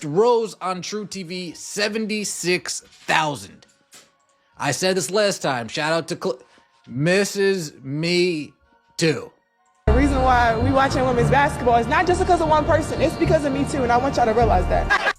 rose on True TV 76,000. I said this last time. Shout out to Mrs. Me Too. The reason why we watching women's basketball is not just because of one person. It's because of me too, and I want y'all to realize that.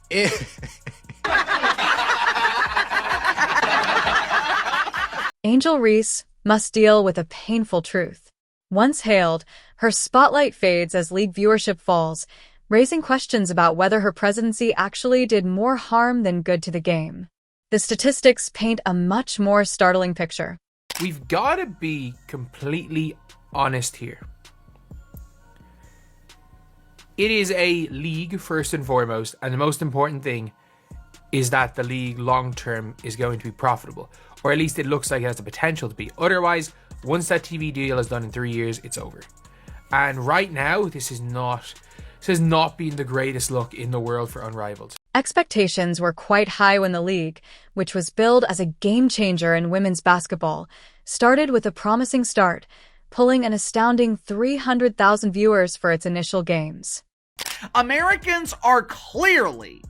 Angel Reese must deal with a painful truth. Once hailed, her spotlight fades as league viewership falls, raising questions about whether her presidency actually did more harm than good to the game. The statistics paint a much more startling picture. We've got to be completely honest here. It is a league first and foremost, and the most important thing is that the league long-term is going to be profitable, or at least it looks like it has the potential to be. Otherwise, once that TV deal is done in 3 years, it's over. And right now, this has not been the greatest look in the world for Unrivaled. Expectations were quite high when the league, which was billed as a game-changer in women's basketball, started with a promising start, pulling an astounding 300,000 viewers for its initial games. Americans are clearly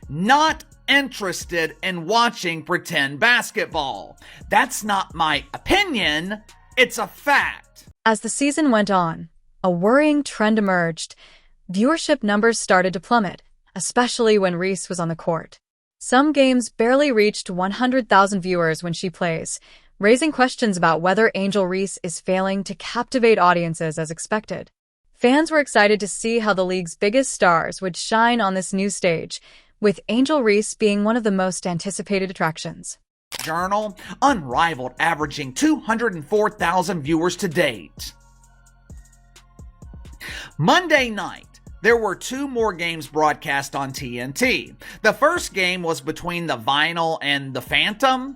not interested in watching pretend basketball. That's not my opinion, it's a fact. As the season went on, a worrying trend emerged. Viewership numbers started to plummet, especially when Reese was on the court. Some games barely reached 100,000 viewers when she plays, raising questions about whether Angel Reese is failing to captivate audiences as expected. Fans were excited to see how the league's biggest stars would shine on this new stage, with Angel Reese being one of the most anticipated attractions. Journal, Unrivaled averaging 204,000 viewers to date. Monday night, there were 2 more games broadcast on TNT. The first game was between the Vinyl and the Phantom.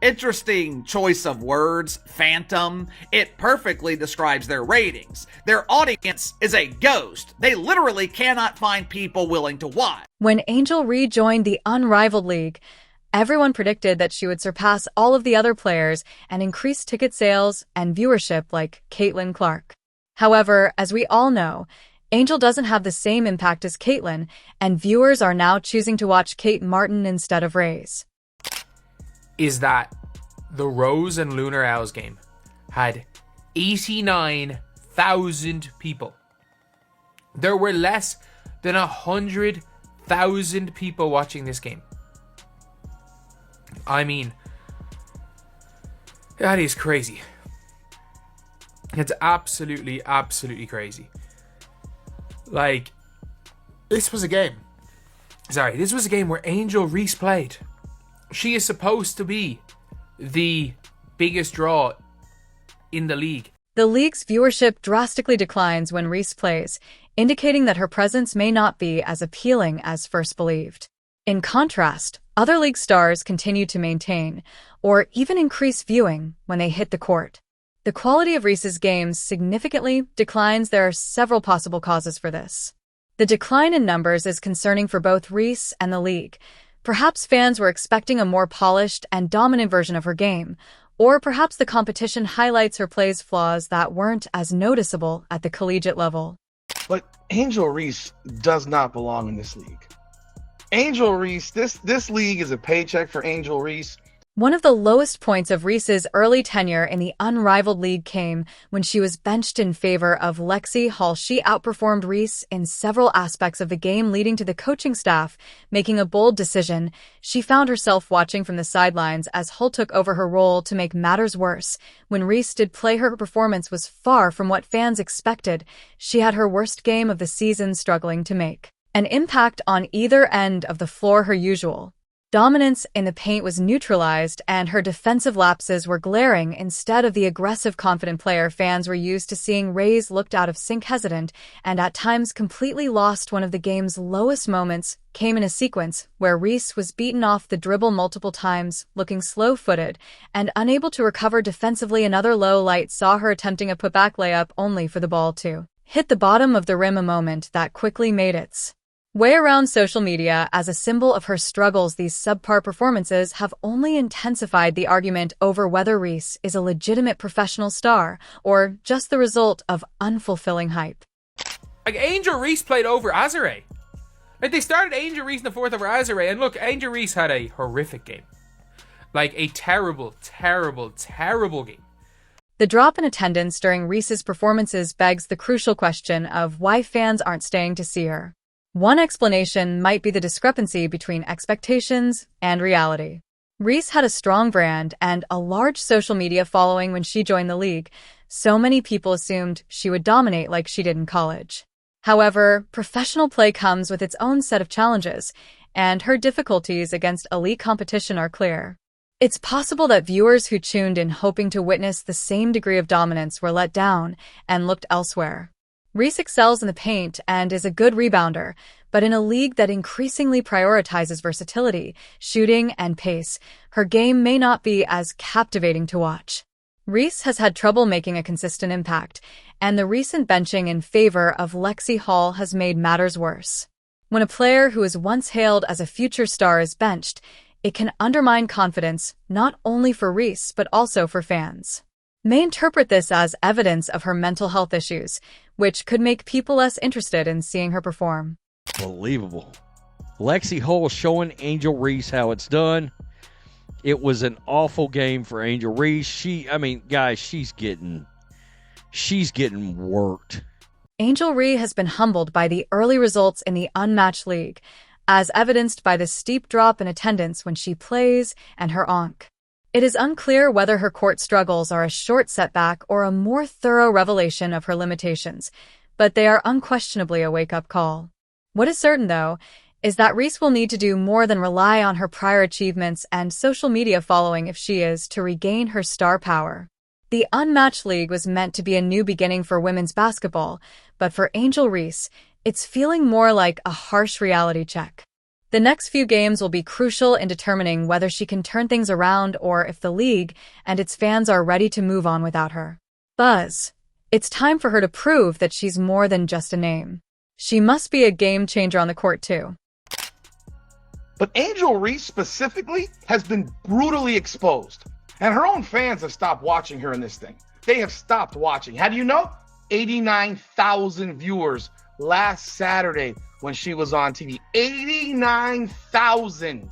Interesting choice of words, Phantom. It perfectly describes their ratings. Their audience is a ghost. They literally cannot find people willing to watch. When Angel rejoined the Unrivaled League, everyone predicted that she would surpass all of the other players and increase ticket sales and viewership like Caitlin Clark. However, as we all know, Angel doesn't have the same impact as Caitlin, and viewers are now choosing to watch Kate Martin instead of Reese. Is that the Rose and Lunar Owls game had 89,000 people. There were less than 100,000 people watching this game. I mean, that is crazy. It's absolutely crazy. Like, this was a game where Angel Reese played. She is supposed to be the biggest draw in the league. The league's viewership drastically declines when Reese plays, indicating that her presence may not be as appealing as first believed. In contrast, other league stars continue to maintain, or even increase viewing when they hit the court. The quality of Reese's games significantly declines. There are several possible causes for this. The decline in numbers is concerning for both Reese and the league. Perhaps fans were expecting a more polished and dominant version of her game, or perhaps the competition highlights her play's flaws that weren't as noticeable at the collegiate level. But Angel Reese does not belong in this league. Angel Reese, this league is a paycheck for Angel Reese. One of the lowest points of Reese's early tenure in the Unrivaled League came when she was benched in favor of Lexi Hall. She outperformed Reese in several aspects of the game, leading to the coaching staff making a bold decision. She found herself watching from the sidelines as Hull took over her role. To make matters worse, when Reese did play, her performance was far from what fans expected. She had her worst game of the season, struggling to make an impact on either end of the floor. Her usual dominance in the paint was neutralized, and her defensive lapses were glaring. Instead of the aggressive, confident player fans were used to seeing, Reese looked out of sync, hesitant, and at times completely lost. One of the game's lowest moments came in a sequence where Reese was beaten off the dribble multiple times, looking slow-footed and unable to recover defensively. Another low light saw her attempting a putback layup only for the ball to hit the bottom of the rim, a moment that quickly made its way around social media as a symbol of her struggles. These subpar performances have only intensified the argument over whether Reese is a legitimate professional star or just the result of unfulfilling hype. Like, Angel Reese played over Azare. Like, they started Angel Reese in the fourth over Azare, and look, Angel Reese had a horrific game. Like, a terrible, terrible, terrible game. The drop in attendance during Reese's performances begs the crucial question of why fans aren't staying to see her. One explanation might be the discrepancy between expectations and reality. Reese had a strong brand and a large social media following when she joined the league. So many people assumed she would dominate like she did in college. However, professional play comes with its own set of challenges, and her difficulties against elite competition are clear. It's possible that viewers who tuned in hoping to witness the same degree of dominance were let down and looked elsewhere. Reese excels in the paint and is a good rebounder, but in a league that increasingly prioritizes versatility, shooting, and pace, her game may not be as captivating to watch. Reese has had trouble making a consistent impact, and the recent benching in favor of Lexi Hall has made matters worse. When a player who was once hailed as a future star is benched, it can undermine confidence not only for Reese but also for fans. May interpret this as evidence of her mental health issues, which could make people less interested in seeing her perform. Believable. Lexi Hull showing Angel Reese how it's done. It was an awful game for Angel Reese. Guys, she's getting worked. Angel Reese has been humbled by the early results in the unmatched league, as evidenced by the steep drop in attendance when she plays and her onk. It is unclear whether her court struggles are a short setback or a more thorough revelation of her limitations, but they are unquestionably a wake-up call. What is certain, though, is that Reese will need to do more than rely on her prior achievements and social media following if she is to regain her star power. The Unmatched League was meant to be a new beginning for women's basketball, but for Angel Reese, it's feeling more like a harsh reality check. The next few games will be crucial in determining whether she can turn things around or if the league and its fans are ready to move on without her. Buzz. It's time for her to prove that she's more than just a name. She must be a game changer on the court, too. But Angel Reese specifically has been brutally exposed. And her own fans have stopped watching her in this thing. They have stopped watching. How do you know? 89,000 viewers last Saturday when she was on TV. 89,000.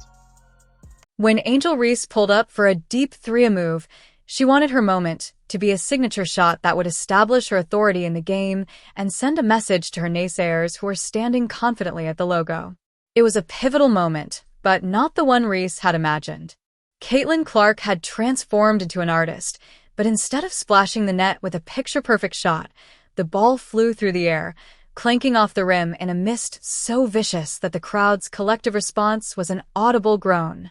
When Angel Reese pulled up for a deep three move, she wanted her moment to be a signature shot that would establish her authority in the game and send a message to her naysayers who were standing confidently at the logo. It was a pivotal moment, but not the one Reese had imagined. Caitlin Clark had transformed into an artist, but instead of splashing the net with a picture-perfect shot, the ball flew through the air, clanking off the rim in a mist so vicious that the crowd's collective response was an audible groan.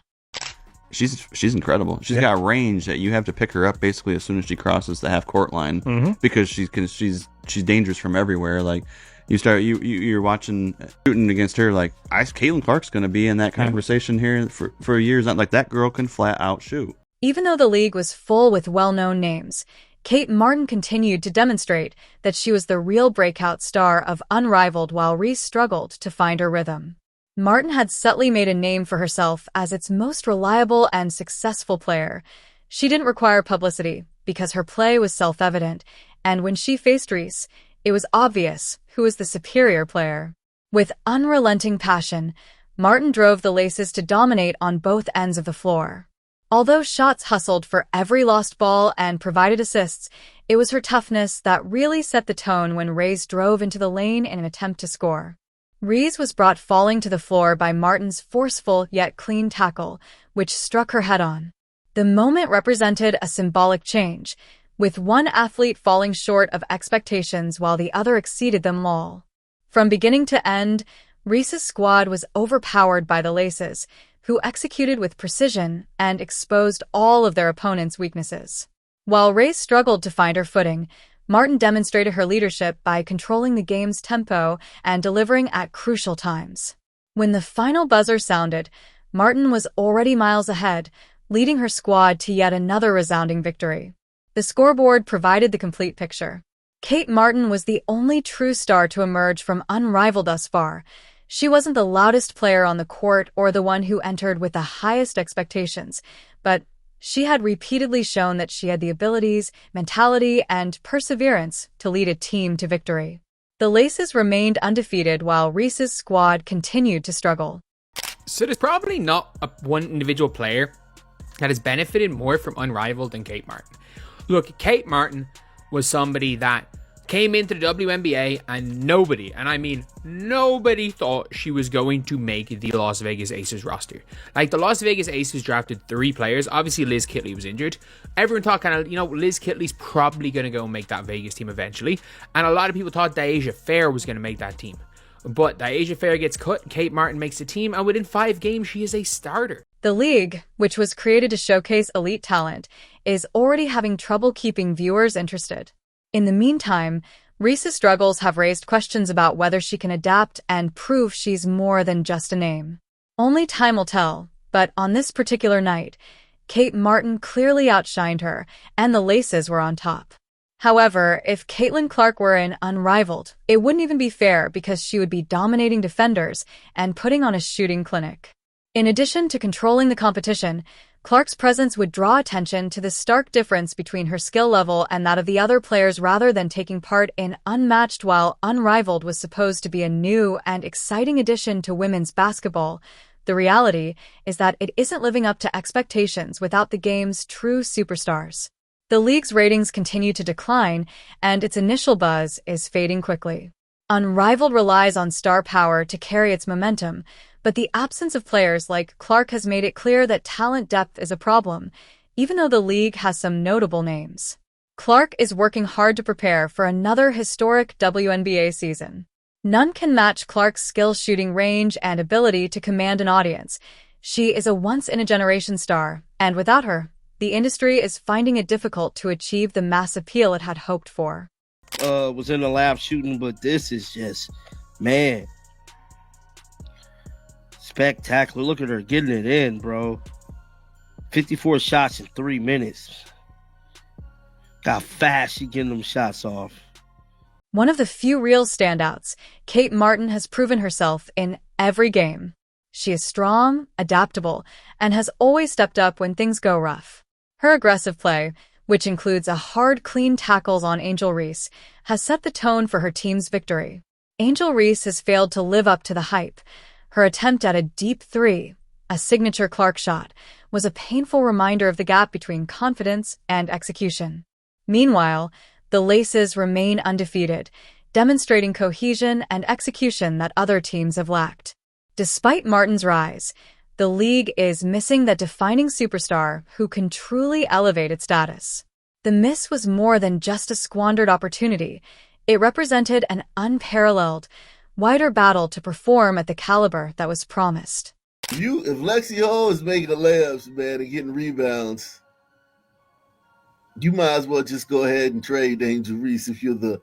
She's incredible. She's got range that you have to pick her up basically as soon as she crosses the half court line because she's dangerous from everywhere. Like you're watching shooting against her. Like Caitlin Clark's going to be in that conversation here for years. Not like that girl can flat out shoot. Even though the league was full with well-known names, Kate Martin continued to demonstrate that she was the real breakout star of Unrivaled while Reese struggled to find her rhythm. Martin had subtly made a name for herself as its most reliable and successful player. She didn't require publicity because her play was self-evident, and when she faced Reese, it was obvious who was the superior player. With unrelenting passion, Martin drove the Laces to dominate on both ends of the floor. Although shots hustled for every lost ball and provided assists, it was her toughness that really set the tone when Reese drove into the lane in an attempt to score. Reese was brought falling to the floor by Martin's forceful yet clean tackle, which struck her head-on. The moment represented a symbolic change, with one athlete falling short of expectations while the other exceeded them all. From beginning to end, Reese's squad was overpowered by the Laces, who executed with precision and exposed all of their opponents' weaknesses. While Reese struggled to find her footing, Martin demonstrated her leadership by controlling the game's tempo and delivering at crucial times. When the final buzzer sounded, Martin was already miles ahead, leading her squad to yet another resounding victory. The scoreboard provided the complete picture. Kate Martin was the only true star to emerge from Unrivaled thus far. She wasn't the loudest player on the court or the one who entered with the highest expectations, but she had repeatedly shown that she had the abilities, mentality, and perseverance to lead a team to victory. The Laces remained undefeated while Reese's squad continued to struggle. So there's probably not one individual player that has benefited more from Unrivaled than Kate Martin. Look, Kate Martin was somebody that came into the WNBA and nobody, and I mean nobody, thought she was going to make the Las Vegas Aces roster. Like, the Las Vegas Aces drafted 3 players. Obviously, Liz Kitley was injured. Everyone thought kind of, Liz Kitley's probably going to go and make that Vegas team eventually. And a lot of people thought Deasia Fair was going to make that team. But Deasia Fair gets cut, Kate Martin makes the team, and within 5 games, she is a starter. The league, which was created to showcase elite talent, is already having trouble keeping viewers interested. In the meantime, Reese's struggles have raised questions about whether she can adapt and prove she's more than just a name. Only time will tell, but on this particular night, Kate Martin clearly outshined her, and the Laces were on top. However, if Caitlin Clark were in Unrivaled, it wouldn't even be fair because she would be dominating defenders and putting on a shooting clinic. In addition to controlling the competition, Clark's presence would draw attention to the stark difference between her skill level and that of the other players rather than taking part in Unmatched. While Unrivaled was supposed to be a new and exciting addition to women's basketball, the reality is that it isn't living up to expectations without the game's true superstars. The league's ratings continue to decline, and its initial buzz is fading quickly. Unrivaled relies on star power to carry its momentum, but the absence of players like Clark has made it clear that talent depth is a problem, even though the league has some notable names. Clark is working hard to prepare for another historic WNBA season. None can match Clark's skill, shooting range, and ability to command an audience. She is a once-in-a-generation star, and without her, the industry is finding it difficult to achieve the mass appeal it had hoped for. Was in the lab shooting, but this is just, man, spectacular. Look at her getting it in, bro. 54 shots in 3 minutes. Got fast, she getting them shots off. One of the few real standouts, Kate Martin has proven herself in every game. She is strong, adaptable, and has always stepped up when things go rough. Her aggressive play, which includes a hard, clean tackles on Angel Reese, has set the tone for her team's victory. Angel Reese has failed to live up to the hype. Her attempt at a deep 3, a signature Clark shot, was a painful reminder of the gap between confidence and execution. Meanwhile, the Laces remain undefeated, demonstrating cohesion and execution that other teams have lacked. Despite Martin's rise, the league is missing that defining superstar who can truly elevate its status. The miss was more than just a squandered opportunity. It represented an unparalleled, wider battle to perform at the caliber that was promised. If Lexi Hall is making the layups, man, and getting rebounds, you might as well just go ahead and trade Angel Reese if you're the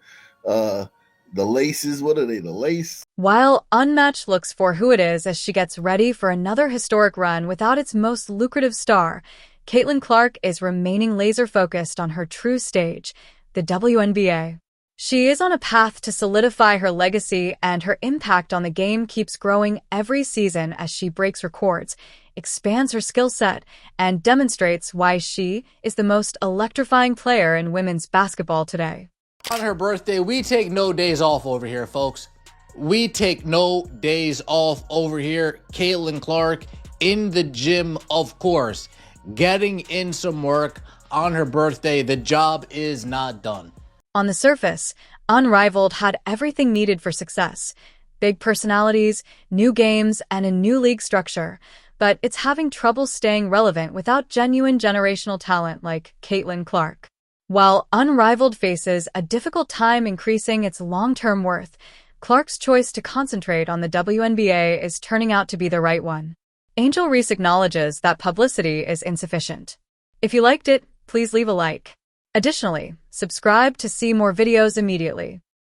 Laces. What are they, the Lace? While Unmatched looks for who it is as she gets ready for another historic run without its most lucrative star, Caitlin Clark is remaining laser-focused on her true stage, the WNBA. She is on a path to solidify her legacy, and her impact on the game keeps growing every season as she breaks records, expands her skill set, and demonstrates why she is the most electrifying player in women's basketball today. On her birthday, we take no days off over here, folks. We take no days off over here. Caitlin Clark in the gym, of course, getting in some work on her birthday. The job is not done. On the surface, Unrivaled had everything needed for success: big personalities, new games, and a new league structure. But it's having trouble staying relevant without genuine generational talent like Caitlin Clark. While Unrivaled faces a difficult time increasing its long-term worth, Clark's choice to concentrate on the WNBA is turning out to be the right one. Angel Reese acknowledges that publicity is insufficient. If you liked it, please leave a like. Additionally, subscribe to see more videos immediately.